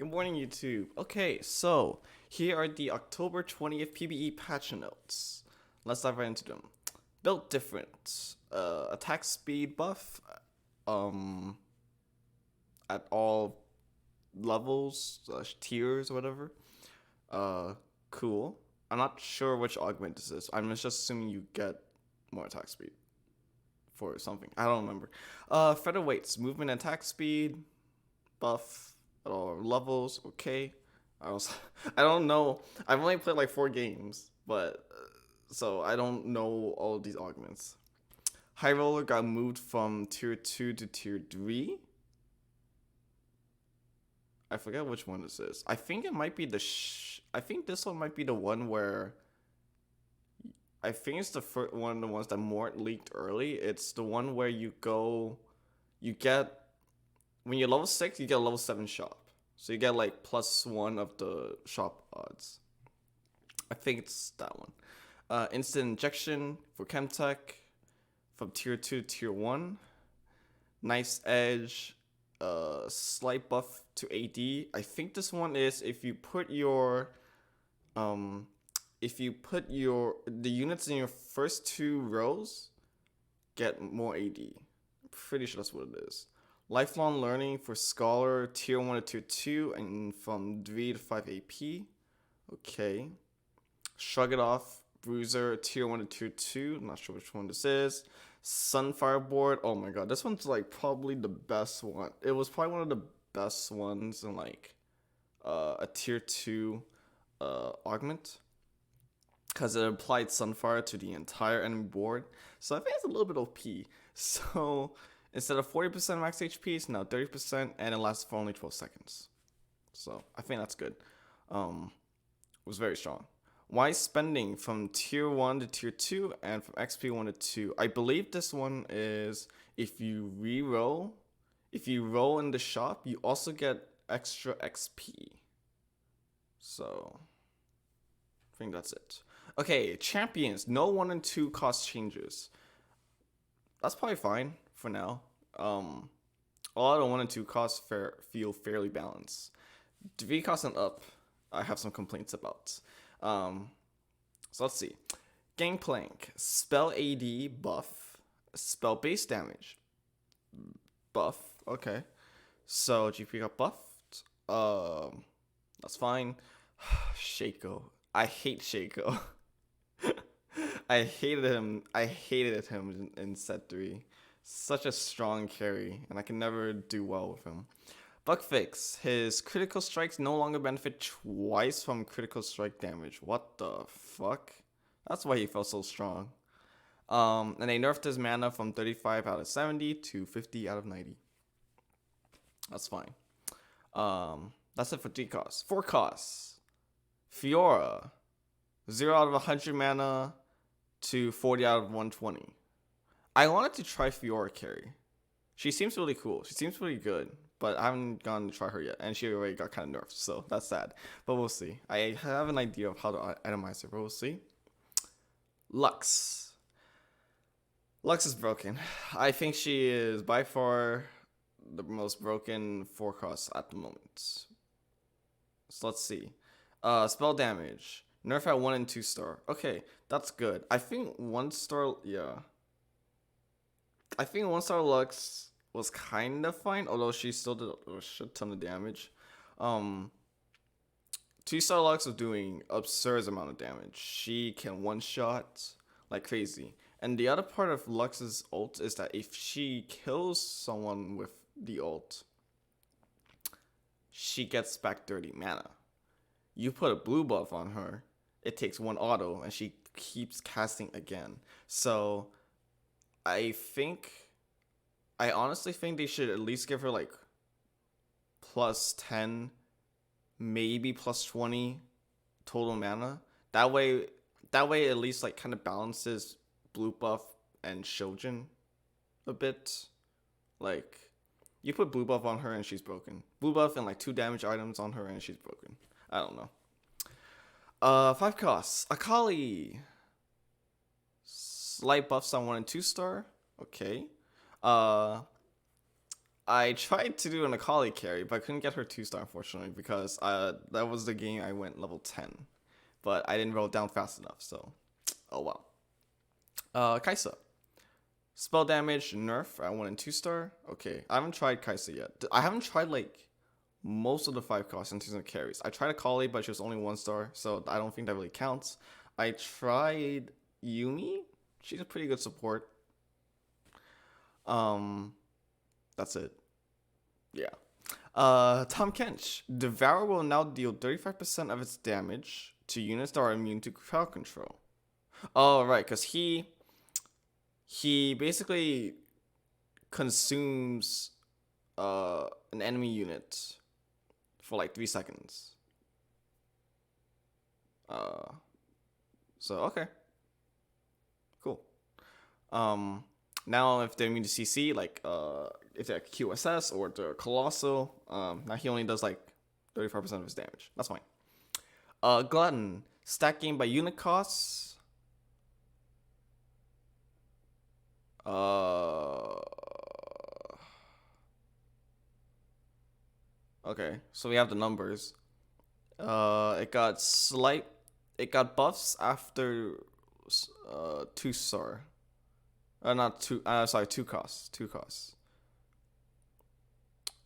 Good morning, YouTube. Okay, so here are the October 20th PBE patch notes. Let's dive right into them. Built different. Attack speed buff. Um, at all levels, tiers, or whatever. Cool. I'm not sure which augment this is. I'm just assuming you get more attack speed for something. I don't remember. Featherweights, movement, attack speed, buff or levels. Okay. I don't know. I've only played like 4 games, but so I don't know all of these augments. High roller got moved from tier 2 to tier 3. I forget which one this is. I think it might be I think this one might be the one where I think it's the first one of the ones that Mort leaked early. It's the one where you get when you're level 6, you get a level 7 shop. So you get like +1 of the shop odds. I think it's that one. Instant injection for Chemtech from tier 2 to tier 1. Nice edge. Slight buff to AD. I think this one is if you put the units in your first 2 rows get more AD. I'm pretty sure that's what it is. Lifelong learning for Scholar tier 1 to tier 2 and from 3 to 5 AP. Okay. Shrug It Off Bruiser tier 1 to tier 2. I'm not sure which one this is. Sunfire Board. Oh my god, this one's like probably the best one. It was probably one of the best ones in like a tier 2 augment. Because it applied Sunfire to the entire enemy board. So I think it's a little bit OP. So instead of 40% max HP, it's now 30%, and it lasts for only 12 seconds. So I think that's good. It was very strong. Wise spending from tier 1 to tier 2 and from XP 1 to 2. I believe this one is if you re-roll. If you roll in the shop, you also get extra XP. So I think that's it. Okay, champions. No 1 and 2 cost changes. That's probably fine for now. A lot of 1 and 2 costs feel fairly balanced. 3 costs and up, I have some complaints about. So let's see. Gangplank, spell AD buff, spell base damage buff. Okay, so GP got buffed. That's fine. Shaco, I hate Shaco. I hated him in set 3. Such a strong carry, and I can never do well with him. Bug fix. His critical strikes no longer benefit twice from critical strike damage. What the fuck? That's why he felt so strong. And they nerfed his mana from 35 out of 70 to 50 out of 90. That's fine. That's it for 3 costs. 4 costs. Fiora. 0 out of 100 mana to 40 out of 120. I wanted to try Fiora carry. She seems really cool. She seems really good, but I haven't gone to try her yet, and she already got kind of nerfed, so that's sad. But we'll see. I have an idea of how to itemize her, but we'll see. Lux. Lux is broken. I think she is by far the most broken 4-cost at the moment. So let's see. Spell damage. Nerf at 1 and 2 star. Okay, that's good. I think 1 star, yeah. I think 1 star Lux was kind of fine, although she still did a shit ton of damage. 2 star Lux was doing absurd amount of damage. She can one-shot like crazy. And the other part of Lux's ult is that if she kills someone with the ult, she gets back 30 mana. You put a blue buff on her, it takes 1 auto, and she keeps casting again. So I honestly think they should at least give her like +10, maybe +20 total mana. That way at least like kind of balances blue buff and Shojin a bit. Like you put blue buff on her and she's broken. Blue buff and like 2 damage items on her and she's broken. I don't know. 5 costs. Akali. Slight buffs on 1 and 2 star. Okay. I tried to do an Akali carry, but I couldn't get her 2-star unfortunately because that was the game I went level 10, but I didn't roll down fast enough. So, oh well. Kaiser. Spell damage nerf. I went in 2-star. Okay, I haven't tried Kaiser yet. I haven't tried like most of the 5 costs in terms of carries. I tried Akali, but she was only 1-star, so I don't think that really counts. I tried Yumi. She's a pretty good support. That's it. Yeah. Tom Kench. Devour will now deal 35% of its damage to units that are immune to crowd control. Oh, right, because he basically consumes an enemy unit for like 3 seconds. So okay. Cool. Now if they're immune to CC, like if they're QSS or the Colossal, now he only does like 35% of his damage. That's fine. Glutton. Stack game by unit costs. Okay, so we have the numbers. It got buffs after 2-star. Not two. Sorry, 2 costs.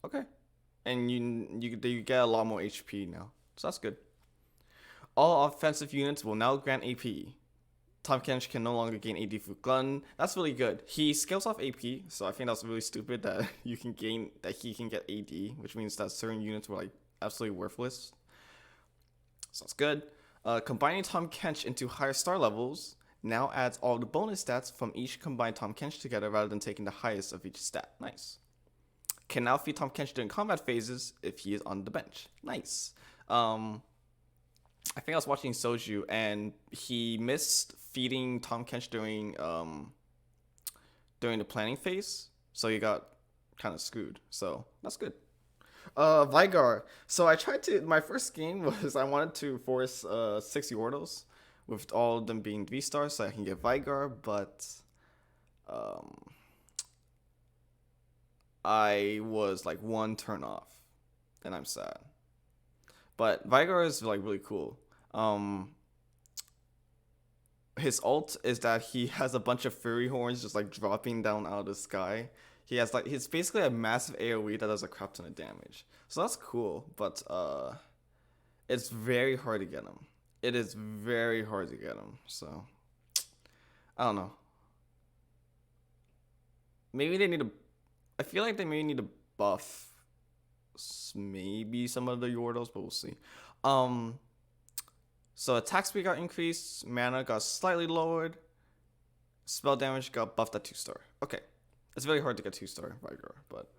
Okay, and you get a lot more HP now, so that's good. All offensive units will now grant AP. Tom Kench can no longer gain AD for Glutton. That's really good. He scales off AP, so I think that's really stupid that he can get AD, which means that certain units were like absolutely worthless. So that's good. Combining Tom Kench into higher star levels now adds all the bonus stats from each combined Tom Kench together rather than taking the highest of each stat. Nice. Can now feed Tom Kench during combat phases if he is on the bench. Nice. I think I was watching Soju and he missed feeding Tom Kench during the planning phase, so he got kind of screwed. So that's good. Veigar. So I tried to. My first game was I wanted to force 6 Yordles, with all of them being 3-stars, so I can get Veigar, but I was like 1 turn off, and I'm sad. But Veigar is like really cool. His ult is that he has a bunch of furry horns just like dropping down out of the sky. He has like he's basically a massive AoE that does a crap ton of damage. So that's cool, but it's very hard to get him. It is very hard to get him. So I don't know. Maybe they need to. I feel like they may need to buff maybe some of the Yordles, but we'll see. So attack speed got increased, mana got slightly lowered, spell damage got buffed at 2-star. Okay, it's very hard to get 2-star Veigar, but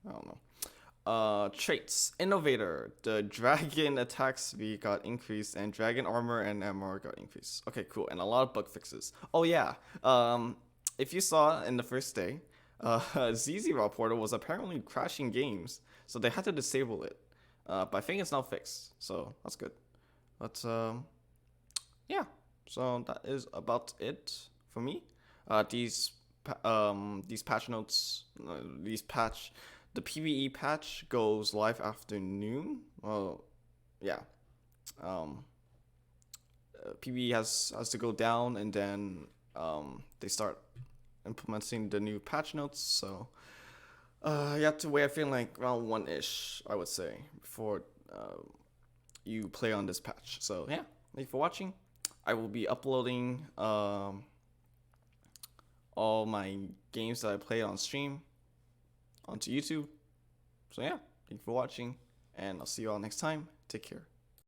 I don't know. Traits. Innovator. The dragon attack speed got increased, and dragon armor and MR got increased. Okay, cool, and a lot of bug fixes. Oh yeah, if you saw in the first day, ZZ Raw Portal was apparently crashing games, so they had to disable it. But I think it's now fixed, so that's good. But yeah, so that is about it for me. These patch notes, the PBE patch goes live afternoon. Well, yeah. PBE has to go down, and then they start implementing the new patch notes. So you have to wait. I feel like around 1-ish, I would say, before you play on this patch. So yeah, thank you for watching. I will be uploading all my games that I play on stream onto YouTube. So yeah, thank you for watching, and I'll see you all next time. Take care.